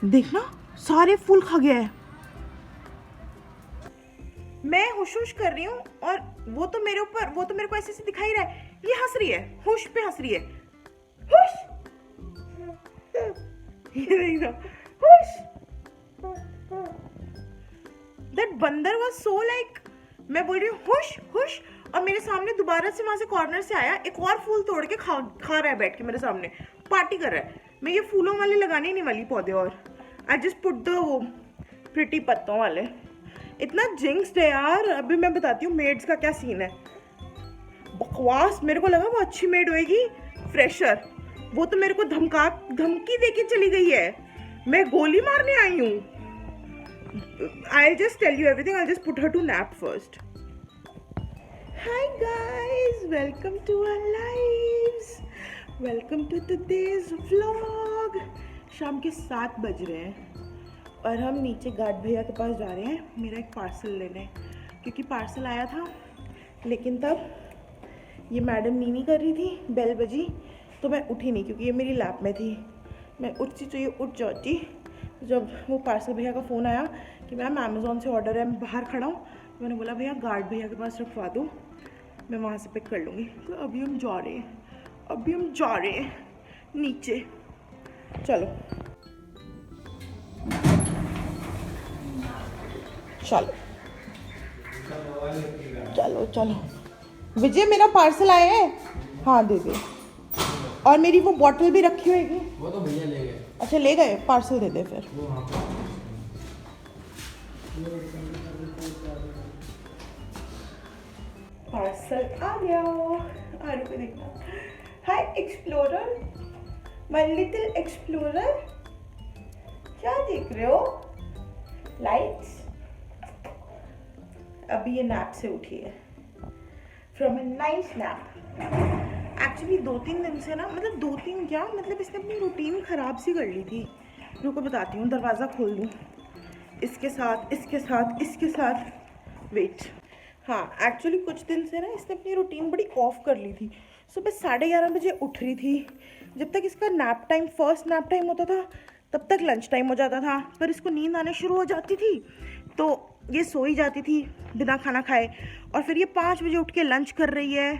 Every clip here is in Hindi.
देखना सारे फूल खा गया है। मैं हुश हुश कर रही हूँ और वो तो मेरे को ऐसे दिखाई रहा है। ये हंस रही है, हुश पे हंस रही है। हुश ये देख रहा, हुश। दैट बंदर वाज सो लाइक, मैं बोल रही हूँ हुश हुश, और मेरे सामने दोबारा से वहां से कॉर्नर से आया, एक और फूल तोड़ के खा रहा है बैठ के मेरे सामने, पार्टी कर रहा है। मैं ये फूलों वाले लगाने नहीं वाली पौधे, और आई जस्ट पुट द वो प्रिटी पत्तों वाले। इतना जिंक्स्ड है यार। अभी मैं बताती हूँ मेड्स का क्या सीन है। बकवास, मेरे को लगा वो अच्छी मेड होएगी, फ्रेशर। वो तो मेरे को धमकी देके चली गई है, मैं गोली मारने आई हूँ। I'll just tell you everything. I'll just put her to nap first. Hi guys, welcome to our lives. Welcome to today's vlog. शाम के 7 बज रहे हैं और हम नीचे गार्ड भैया के पास जा रहे हैं मेरा एक पार्सल लेने, क्योंकि पार्सल आया था। लेकिन तब ये मैडम नीनी कर रही थी, बेल बजी तो मैं उठी नहीं, क्योंकि ये मेरी लैप में थी। मैं उठती तो ये उठ जाती। जब वो पार्सल भैया का फ़ोन आया कि मैम अमेज़ॉन से ऑर्डर है, मैं बाहर खड़ा हूँ, तो मैंने बोला भैया गार्ड भैया के पास रखवा दो, मैं वहाँ से पिक कर लूँगी। तो अभी हम जा रहे हैं नीचे। चलो चलो चलो चलो। विजय मेरा पार्सल आया है, हाँ दे दे। और मेरी वो बॉटल भी रखी होगी। वो तो भैया ले गए। अच्छा ले गए, पार्सल दे दे फिर। पार्सल आ गया। आलू को देखना। हाय एक्सप्लोरर, माय लिटिल एक्सप्लोरर, क्या देख रहे हो? लाइट्स। अभी ये नैप से उठी है, from a nice nap. Actually 2-3 दिन से ना, मतलब 2-3 क्या, मतलब इसने अपनी रूटीन ख़राब सी कर ली थी। रुको बताती हूँ, दरवाज़ा खोल दूँ। इसके साथ वेट। हाँ एक्चुअली कुछ दिन से ना इसने अपनी रूटीन बड़ी ऑफ कर ली थी। सुबह 11:30 बजे उठ रही थी। जब तक इसका nap time, first nap time होता था, तब तक लंच टाइम हो जाता था। पर इसको नींद आने शुरू हो जाती थी तो ये सो ही जाती थी बिना खाना खाए। और फिर ये 5 बजे उठ के लंच कर रही है।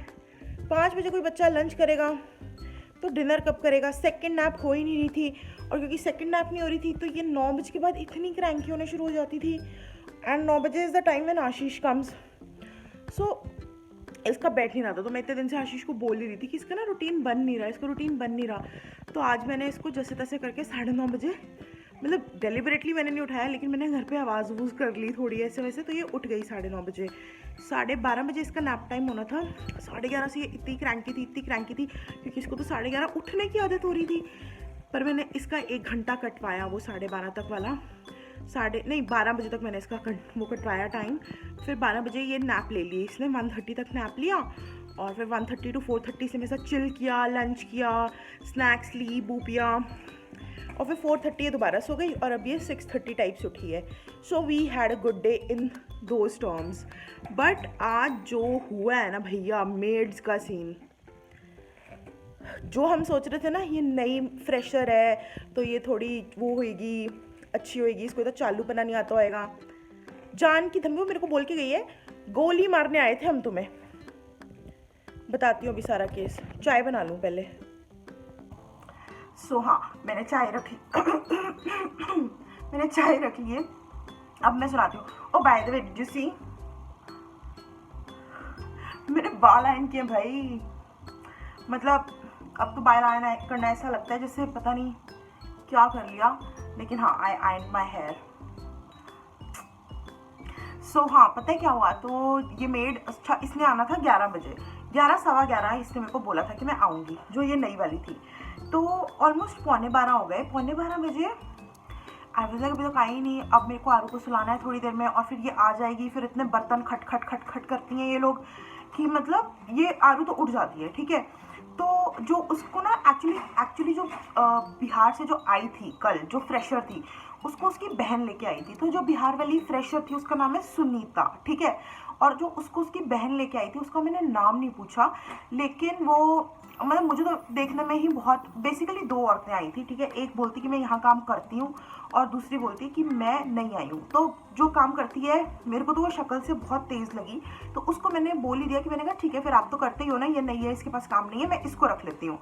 5 बजे कोई बच्चा लंच करेगा तो डिनर कब करेगा? सेकंड नैप हो ही नहीं रही थी, और क्योंकि सेकंड नैप नहीं हो रही थी तो ये 9 बजे के बाद इतनी क्रैंकी होने शुरू हो जाती थी। एंड 9 बजे is the time when Ashish comes. So इसका बैठ नहीं रहा था, तो मैं इतने दिन से आशीष को बोल ही रही थी कि इसका ना रूटीन बन नहीं रहा। तो आज मैंने इसको जैसे तैसे करके 9:30 बजे, मतलब डेलिबरेटली मैंने नहीं उठाया, लेकिन मैंने घर पे आवाज़ वूज़ कर ली थोड़ी ऐसे वैसे, तो ये उठ गई 9:30 बजे। 12:30 बजे इसका नैप टाइम होना था। 11:30 से ये इतनी क्रैंकी थी क्योंकि इसको तो 11:30 उठने की आदत हो रही थी। पर मैंने इसका 1 घंटा कटवाया, वो 12:30 तक वाला। 12 बजे तक मैंने इसका वो कटवाया टाइम। फिर 12 बजे ये नैप ले ली इसने, 1:30 तक नैप लिया। और फिर 1:30 to 4:30 से मेरे साथ चिल किया, लंच किया, स्नैक्स ली, बू पिया। और फिर 4:30 ये दोबारा सो गई, और अब ये 6:30 टाइप्स उठी है। So we had a good day in those terms. But आज जो हुआ है ना भैया, मेड्स का सीन, जो हम सोच रहे थे ना ये नई फ्रेशर है तो ये थोड़ी वो होएगी, अच्छी होएगी, इसको तो चालू पना नहीं आता होएगा, जान की धमकी। वो मेरे को बोल के गई है गोली मारने आए थे हम तुम्हें। बताती हूँ अभी सारा केस। चाय बना लूँ पहले। सो हाँ मैंने चाय रख ली है। अब मैं सुनाती हूँ। Oh by the way, did you see मेरे बाल आयन किए भाई? मतलब अब तो बाल आयन करना ऐसा लगता है जैसे पता नहीं क्या कर लिया, लेकिन हाँ आई आयन माई हेयर। सो हाँ पता है क्या हुआ, तो ये मेड, अच्छा इसने आना था 11 बजे, 11 सवा 11 इसने मेरे को बोला था कि मैं आऊँगी, जो ये नई वाली थी। तो ऑलमोस्ट 11:15 हो गए। 11:15 बजे आई वाज लाइक अभी तक आई नहीं, अब मेरे को आरू को सुलाना है थोड़ी देर में, और फिर ये आ जाएगी। फिर इतने बर्तन खट खट करती हैं ये लोग कि मतलब ये आरू तो उठ जाती है, ठीक है। तो जो उसको ना एक्चुअली जो बिहार से जो आई थी कल, जो फ्रेशर थी, उसको उसकी बहन लेके आई थी। तो जो बिहार वाली फ्रेशर थी उसका नाम है सुनीता, ठीक है। और जो उसको उसकी बहन लेके आई थी उसका मैंने नाम नहीं पूछा, लेकिन वो मतलब मुझे तो देखने में ही बहुत, बेसिकली दो औरतें आई थी, ठीक है। एक बोलती कि मैं यहाँ काम करती हूँ और दूसरी बोलती कि मैं नहीं आई हूँ। तो जो काम करती है, मेरे को तो वो शक्ल से बहुत तेज़ लगी, तो उसको मैंने बोल ही दिया कि मैंने कहा ठीक है फिर आप तो करते ही हो ना, ये नहीं है, इसके पास काम नहीं है, मैं इसको रख लेती हूँ।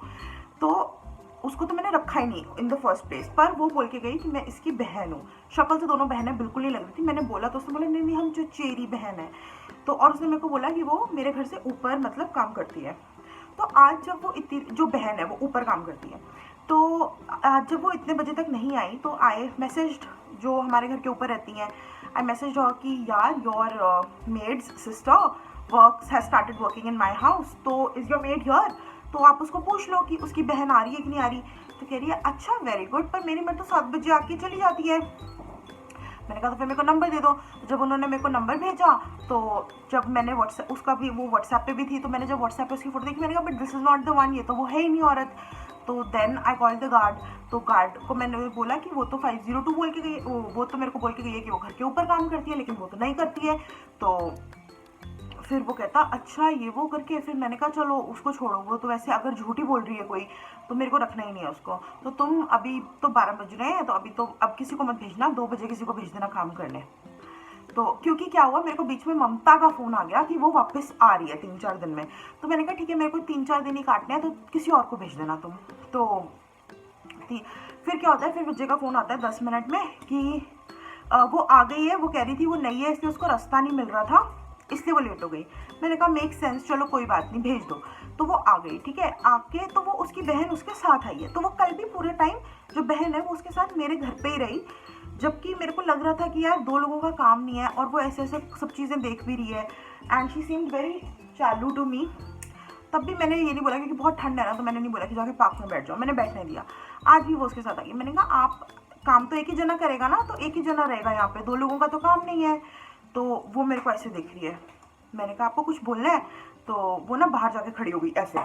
तो उसको तो मैंने रखा ही नहीं इन द फर्स्ट प्लेस, पर वो बोल के गई कि मैं इसकी बहन हूँ। शक्ल से दोनों बहनें बिल्कुल नहीं लग रही थी। मैंने बोला तो उसने बोला नहीं नहीं हम जो चेरी बहन है। तो और उसने मेरे को बोला कि वो मेरे घर से ऊपर मतलब काम करती है। तो आज जब वो इतनी, जो बहन है वो ऊपर काम करती है, तो आज जब वो इतने बजे तक नहीं आई तो आए मैसेज, जो हमारे घर के ऊपर रहती हैं, आई मैसेज कि यार your maids sister works has started working in my house, तो इज़ योर मेड हियर, तो आप उसको पूछ लो कि उसकी बहन आ रही है कि नहीं आ रही। तो कह रही है अच्छा वेरी गुड, पर मेरी मेड तो 7 बजे आके चली जाती है। मैंने कहा तो फिर मेरे को नंबर दे दो। तो जब उन्होंने मेरे को नंबर भेजा, तो जब मैंने व्हाट्सएप, उसका भी वो व्हाट्सएप पे भी थी, तो मैंने जब व्हाट्सएप पे उसकी फोटो देखी, मैंने कहा but this is not the one, ये तो वो है ही नहीं औरत। तो then I call the guard. तो गार्ड को मैंने बोला कि वो तो 502 बोल के गई, वो तो मेरे को बोल के गई है कि वो घर के ऊपर काम करती है, लेकिन वो तो नहीं करती है। तो फिर वो कहता अच्छा ये वो करके, फिर मैंने कहा चलो उसको छोड़ो, वो तो वैसे अगर झूठी बोल रही है कोई तो मेरे को रखना ही नहीं है उसको। तो तुम अभी तो 12 बज रहे हैं, तो अभी तो अब किसी को मत भेजना, 2 बजे किसी को भेज देना काम करने। तो क्योंकि क्या हुआ, मेरे को बीच में ममता का फ़ोन आ गया कि वो वापस आ रही है 3-4 दिन में। तो मैंने कहा ठीक है मेरे को 3-4 दिन ही काटने हैं, तो किसी और को भेज देना तुम। तो फिर क्या होता है, फिर विजय का फ़ोन आता है 10 मिनट में कि वो आ गई है, वो कह रही थी वो नहीं है, इसलिए उसको रास्ता नहीं मिल रहा था, इसलिए वो लेट हो गई। मैंने कहा मेक सेंस, चलो कोई बात नहीं भेज दो। तो वो आ गई, ठीक है। आके तो वो उसकी बहन उसके साथ आई है, तो वो कल भी पूरे टाइम जो बहन है वो उसके साथ मेरे घर पे ही रही, जबकि मेरे को लग रहा था कि यार 2 लोगों का काम नहीं है, और वो ऐसे ऐसे सब चीज़ें देख भी रही है, एंड शी सीम्ड वेरी चालू टू मी। तब भी मैंने ये नहीं बोला, क्योंकि बहुत ठंड है ना, तो मैंने नहीं बोला कि जाके पार्क में बैठ जाओ, मैंने बैठने दिया। आज भी वो उसके साथ आ गई। मैंने कहा आप काम तो एक ही जना करेगा ना, तो एक ही जना रहेगा यहाँ पे, 2 लोगों का तो काम नहीं है। तो वो मेरे को ऐसे देख रही है। मैंने कहा आपको कुछ बोलना है, तो वो ना बाहर जाके खड़ी हो गई ऐसे।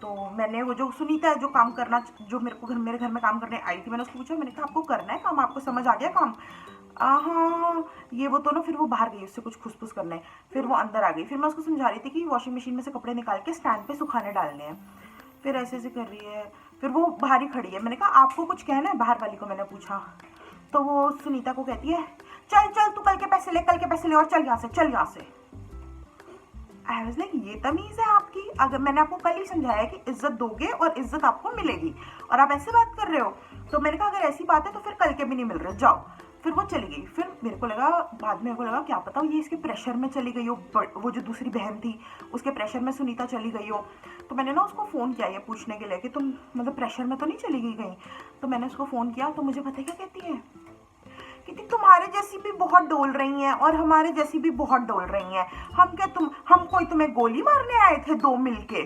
तो मैंने वो जो सुनीता है जो काम करना, जो मेरे घर में काम करने आई थी, मैंने उसको पूछा, मैंने कहा आपको करना है काम, आपको समझ आ गया काम? हाँ ये वो तो ना, फिर वो बाहर गई उससे कुछ खुसफुस करने, फिर वो अंदर आ गई। फिर मैं उसको समझा रही थी कि वॉशिंग मशीन में से कपड़े निकाल के स्टैंड पे सुखाने डालने हैं। फिर ऐसे ऐसे कर रही है, फिर वो बाहर ही खड़ी है। मैंने कहा आपको कुछ कहना है, बाहर वाली को मैंने पूछा। तो वो सुनीता को कहती है चल चल तू कल के पैसे ले, कल के पैसे ले, और चल यहाँ से, चल यहाँ से। आई वाज लाइक ये तमीज़ है आपकी? अगर मैंने आपको कल ही समझाया कि इज्जत दोगे और इज्जत आपको मिलेगी, और आप ऐसे बात कर रहे हो। तो मैंने कहा अगर ऐसी बात है तो फिर कल के भी नहीं मिल रहे, जाओ। फिर वो चली गई। फिर मेरे को लगा, बाद में मेरे को लगा क्या पता ये इसके प्रेशर में चली गई हो, वो जो दूसरी बहन थी उसके प्रेशर में सुनीता चली गई हो। तो मैंने ना उसको फ़ोन किया ये पूछने के लिए कि तुम मतलब प्रेशर में तो नहीं चली गई कहीं। तो मैंने उसको फ़ोन किया, तो मुझे पता है क्या कहती है, कि तुम्हारे जैसी भी बहुत डोल रही हैं और हमारे जैसी भी बहुत डोल रही हैं, हम कोई तुम्हें गोली मारने आए थे 2 मिलके?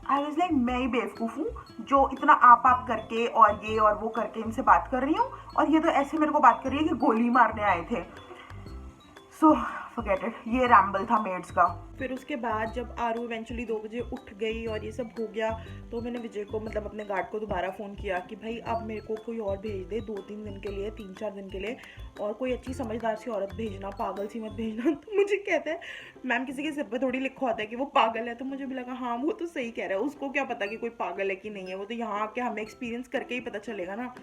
आई वाज लाइक मैं ही बेवकूफ़ हूँ जो इतना आप करके और ये और वो करके इनसे बात कर रही हूँ, और ये तो ऐसे मेरे को बात कर रही है कि गोली मारने आए थे। सो फॉरगेट इट, ये रैम्बल था मेड्स का। फिर उसके बाद जब आरू इवेंचुअली 2 बजे उठ गई और ये सब हो गया, तो मैंने विजय को मतलब अपने गार्ड को दोबारा फ़ोन किया कि भाई अब मेरे को कोई और भेज दे 2-3 दिन के लिए, 3-4 दिन के लिए, और कोई अच्छी समझदार सी औरत भेजना, पागल सी मत भेजना। तो मुझे कहता है मैम किसी के सिर पे थोड़ी लिखा होता है कि वो पागल है। तो मुझे भी लगा हाँ वो तो सही कह रहा है, उसको क्या पता कि कोई पागल है कि नहीं है, वो तो यहाँ आके हमें एक्सपीरियंस करके ही पता चलेगा ना।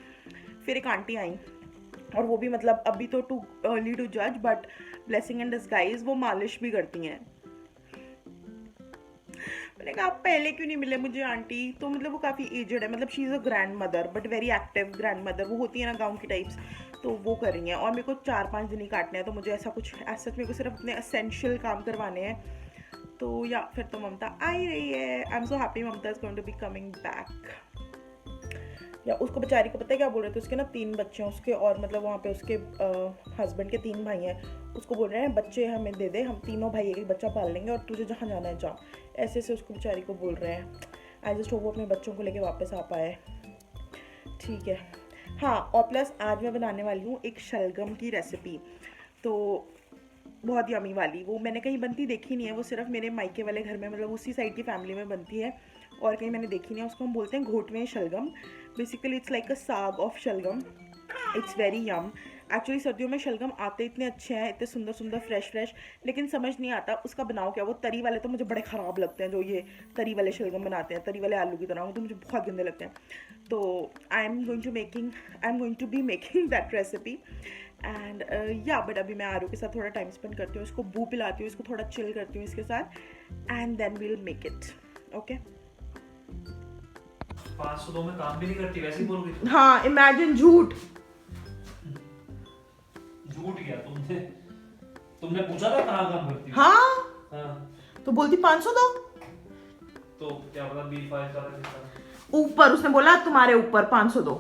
फिर एक आंटी आई, और वो भी मतलब अभी तो टू अर्ली टू जज, बट ब्लेसिंग इन डिस्गाइज, वो मालिश भी करती हैं। मैंने कहा आप पहले क्यों नहीं मिले मुझे आंटी? तो मतलब वो काफ़ी एजड है, मतलब she is a grand mother but very active grand mother, वो होती है ना गाँव की टाइप्स। तो वो कर रही हैं, और मेरे को 4-5 दिन ही काटने हैं, तो मुझे ऐसा कुछ ऐसा मेरे को सिर्फ अपने एसेंशियल काम करवाने हैं। तो या फिर तो ममता आ ही रही है। I am so happy Mamta is going to be coming back. या उसको बेचारी को पता है क्या बोल रहे थे, उसके ना 3 बच्चे हैं उसके, और मतलब वहाँ पे उसके हस्बैंड के 3 भाई हैं। उसको बोल रहे हैं बच्चे हमें दे दे, हम तीनों भाई एक बच्चा पाल लेंगे और तुझे जहाँ जाना है जा। ऐसे ऐसे उसको बेचारी को बोल रहे हैं। आई जस्ट होप वो अपने बच्चों को लेके वापस आ पाए। ठीक है हाँ, और प्लस आज मैं बनाने वाली हूँ एक शलगम की रेसिपी, तो बहुत यमी वाली। वो मैंने कहीं बनती देखी नहीं है, वो सिर्फ मेरे मायके वाले घर में मतलब उसी साइड की फैमिली में बनती है, और कहीं मैंने देखी नहीं है। उसको हम बोलते हैं घोटवें शलगम। बेसिकली इट्स लाइक अ साग ऑफ शलगम, इट्स वेरी यम। एक्चुअली सर्दियों में शलगम आते इतने अच्छे हैं, इतने सुंदर सुंदर फ्रेश फ्रेश, लेकिन समझ नहीं आता उसका बनाओ क्या। वो तरी वाले तो मुझे बड़े ख़राब लगते हैं, जो ये तरी वाले शलगम बनाते हैं, तरी वाले आलू की तरह, वो तो मुझे बहुत गंदे लगते हैं। तो I am going to be making that recipe and yeah but अभी मैं आरू के साथ थोड़ा टाइम स्पेंड करती हूँ, इसको बू पिलाती हूँ, इसको थोड़ा चिल करती हूँ इसके साथ, and then we'll make it. Okay 502 में काम भी नहीं करती, वैसे ही बोल रही थी। हाँ, इमेजिन, झूठ गया तुमने पूछा था कहाँ काम करती हो? हाँ, हाँ तो बोलती 500 दो, तो क्या पता B5 का था। ऊपर उसने बोला तुम्हारे ऊपर 500 दो।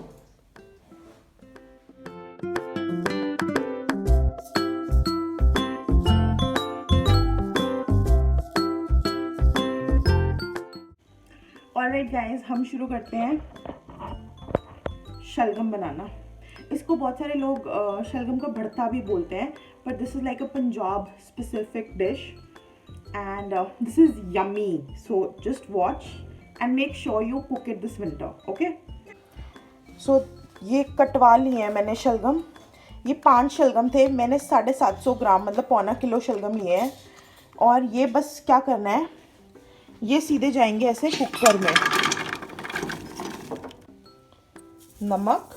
ऑलराइट गाइस, हम शुरू करते हैं शलगम बनाना। इसको बहुत सारे लोग शलगम का भरता भी बोलते हैं, but this is like a Punjab specific dish and this is yummy. So just watch and make sure you cook it this winter. Okay, so ये कटवा लिए हैं मैंने शलगम। ये 5 शलगम थे, मैंने 750 ग्राम मतलब पौना किलो शलगम लिए हैं। और ये बस क्या करना है, ये सीधे जाएंगे ऐसे कुकर में। नमक,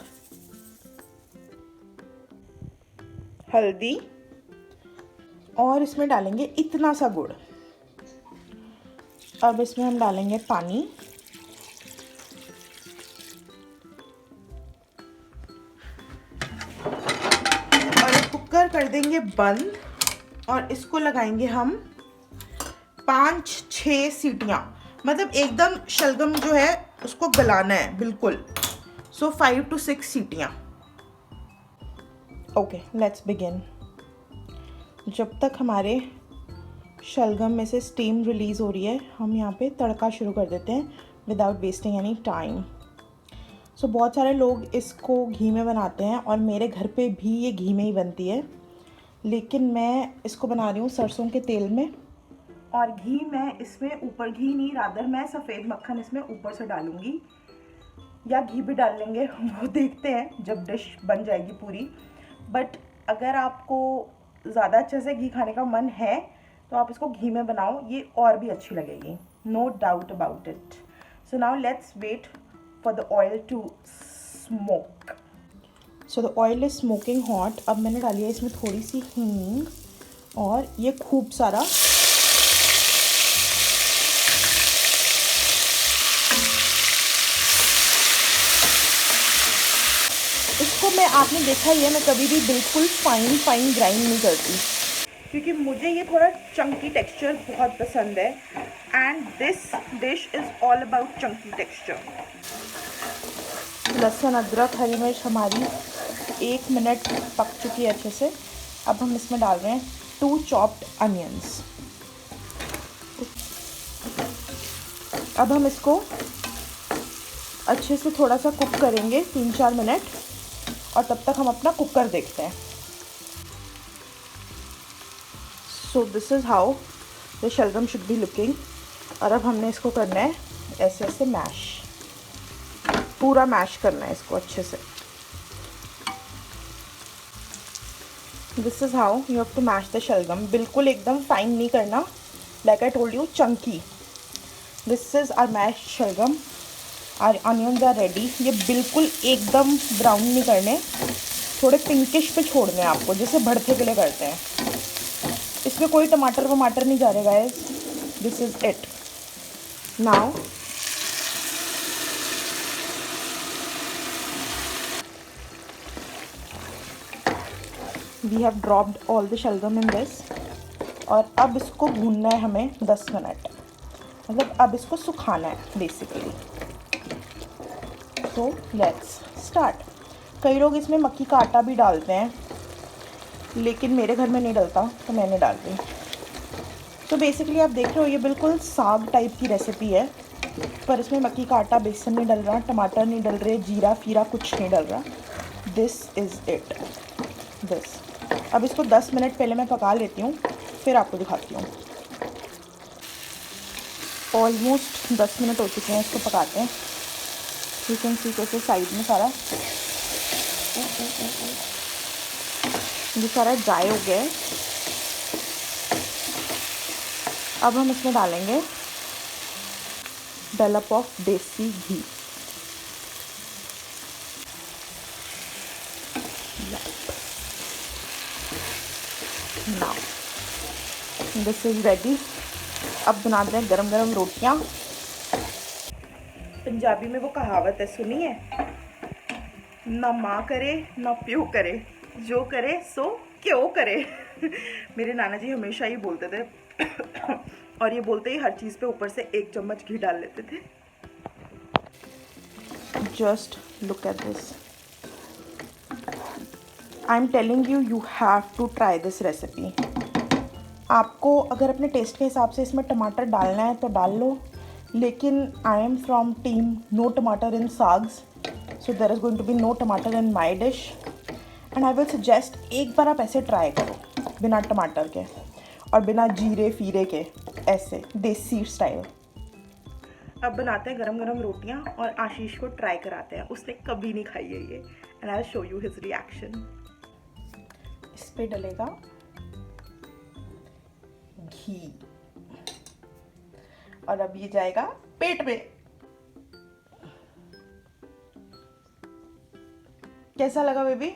हल्दी, और इसमें डालेंगे इतना सा गुड़। अब इसमें हम डालेंगे पानी, और कुकर कर देंगे बंद, और इसको लगाएंगे हम 5-6 सीटियाँ, मतलब एकदम शलगम जो है उसको गलाना है बिल्कुल। सो 5 to 6 सीटियाँ। Okay, let's begin. जब तक हमारे शलगम में से स्टीम रिलीज़ हो रही है, हम यहाँ पे तड़का शुरू कर देते हैं विदाउट वेस्टिंग एनी टाइम। सो बहुत सारे लोग इसको घी में बनाते हैं, और मेरे घर पे भी ये घी में ही बनती है, लेकिन मैं इसको बना रही हूँ सरसों के तेल में। और घी मैं इसमें ऊपर, घी नहीं रादर मैं सफ़ेद मक्खन इसमें ऊपर से डालूँगी, या घी भी डाल लेंगे, वो देखते हैं जब डिश बन जाएगी पूरी। बट अगर आपको ज़्यादा अच्छे से घी खाने का मन है तो आप इसको घी में बनाओ, ये और भी अच्छी लगेगी, no doubt about it. So now let's wait for the oil to smoke. So the oil is smoking hot. अब मैंने डाली है इसमें थोड़ी सी हींग, और ये खूब सारा इसको मैं, आपने देखा ही है, मैं कभी भी बिल्कुल फाइन ग्राइंड नहीं करती, क्योंकि मुझे ये थोड़ा चंकी टेक्सचर बहुत पसंद है, and this dish is all about Chunky texture. लहसुन, अदरक, हरी मिर्च हमारी 1 मिनट पक चुकी है अच्छे से। अब हम इसमें डाल रहे हैं 2 चॉप्ड अनियंस। अब हम इसको अच्छे से थोड़ा सा कुक करेंगे 3-4 मिनट, और तब तक हम अपना कुकर देखते हैं। So this is how the शलगम शुड बी लुकिंग। और अब हमने इसको करना है ऐसे ऐसे मैश, पूरा मैश करना है इसको अच्छे से। This is how you have to mash the shalgam. बिल्कुल एकदम फाइन नहीं करना, like I told you, chunky. This is our mash shalgam. और अनियंस आर रेडी। ये बिल्कुल एकदम ब्राउन नहीं करने, थोड़े पिंकिश पे छोड़ने हैं आपको, जैसे भरते के लिए करते हैं। इसमें कोई टमाटर वमाटर नहीं जा रहे guys, this is it. Now we have dropped all the shalgam in this. और अब इसको भूनना है हमें 10 मिनट, मतलब अब इसको सुखाना है बेसिकली। तो लेट्स स्टार्ट। कई लोग इसमें मक्की का आटा भी डालते हैं, लेकिन मेरे घर में नहीं डलता, तो मैंने डाल दी। तो बेसिकली आप देख रहे हो ये बिल्कुल साग टाइप की रेसिपी है, पर इसमें मक्की का आटा, बेसन नहीं डल रहा, टमाटर नहीं डल रहे, जीरा फीरा कुछ नहीं डल रहा। This is it, this. अब इसको 10 मिनट पहले मैं पका लेती हूँ, फिर आपको दिखाती हूँ। ऑलमोस्ट 10 मिनट हो चुके हैं, इसको पकाते हैं। यू कैन सी कैसे साइड में सारा ये सारा ड्राई हो गया है। अब हम इसमें डालेंगे dollop of desi ghee. Now this is ready. अब बनाते हैं गरम गरम रोटियां। पंजाबी में वो कहावत है, सुनी है? ना माँ करे ना प्यो करे, जो करे सो क्यों करे। मेरे नाना जी हमेशा ही बोलते थे और ये बोलते ही हर चीज़ पे ऊपर से 1 चम्मच घी डाल लेते थे। Just look at this. I am telling you, you have to try this recipe. आपको अगर अपने टेस्ट के हिसाब से इसमें टमाटर डालना है तो डाल लो, लेकिन I am from team no tamatar in saags, so there is going to be no tamatar in my dish and I will suggest एक बार आप ऐसे ट्राई करो, बिना टमाटर के और बिना जीरे फीरे के, ऐसे देसी स्टाइल। अब बनाते हैं गरम गरम रोटियां और आशीष को ट्राई कराते हैं, उसने कभी नहीं खाई है ये, and I will show you his reaction. इस पे डलेगा घी और अब ये जाएगा पेट में। कैसा लगा बेबी?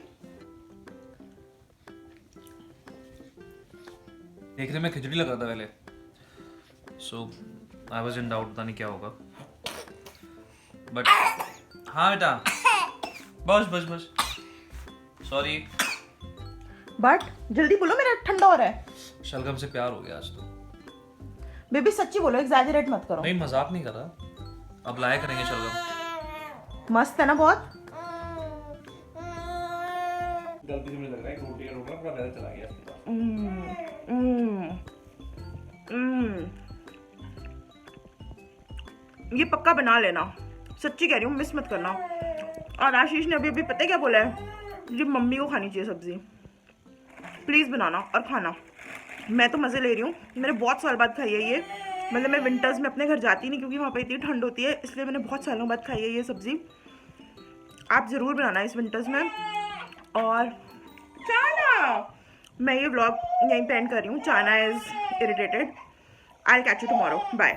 देखने में खिचड़ी लग रहा था पहले, सो आई वाज इन डाउट, पता नहीं क्या होगा, बट हाँ बेटा, बस बस बस, सॉरी। बट जल्दी बोलो, मेरा ठंडा हो रहा है। शलगम से प्यार हो गया आज तो। बेबी सच्ची बोलो, एग्जैजरेट मत करो। नहीं, मजाक नहीं कर रहा, अब लाया करेंगे शलगम। मस्त है ना बहुत? गलती से मुझे लग रहा है कि रोटी का टुकड़ा पूरा पैर चला गया इसके पास। ये पक्का बना लेना, सच्ची कह रही हूँ, मिस मत करना। और आशीष ने अभी अभी पता है क्या बोला है? ये मम्मी को खानी चाहिए सब्जी, प्लीज़ बनाना और खाना। मैं तो मज़े ले रही हूँ, मैंने बहुत साल बाद खाई है ये। मतलब मैं विंटर्स में अपने घर जाती नहीं क्योंकि वहाँ पे इतनी ठंड होती है, इसलिए मैंने बहुत सालों बाद खाई है ये सब्ज़ी। आप ज़रूर बनाना इस विंटर्स में। और चाना, मैं ये व्लॉग यहीं पे एंड कर रही हूँ। Chana is irritated. I will catch you tomorrow, bye.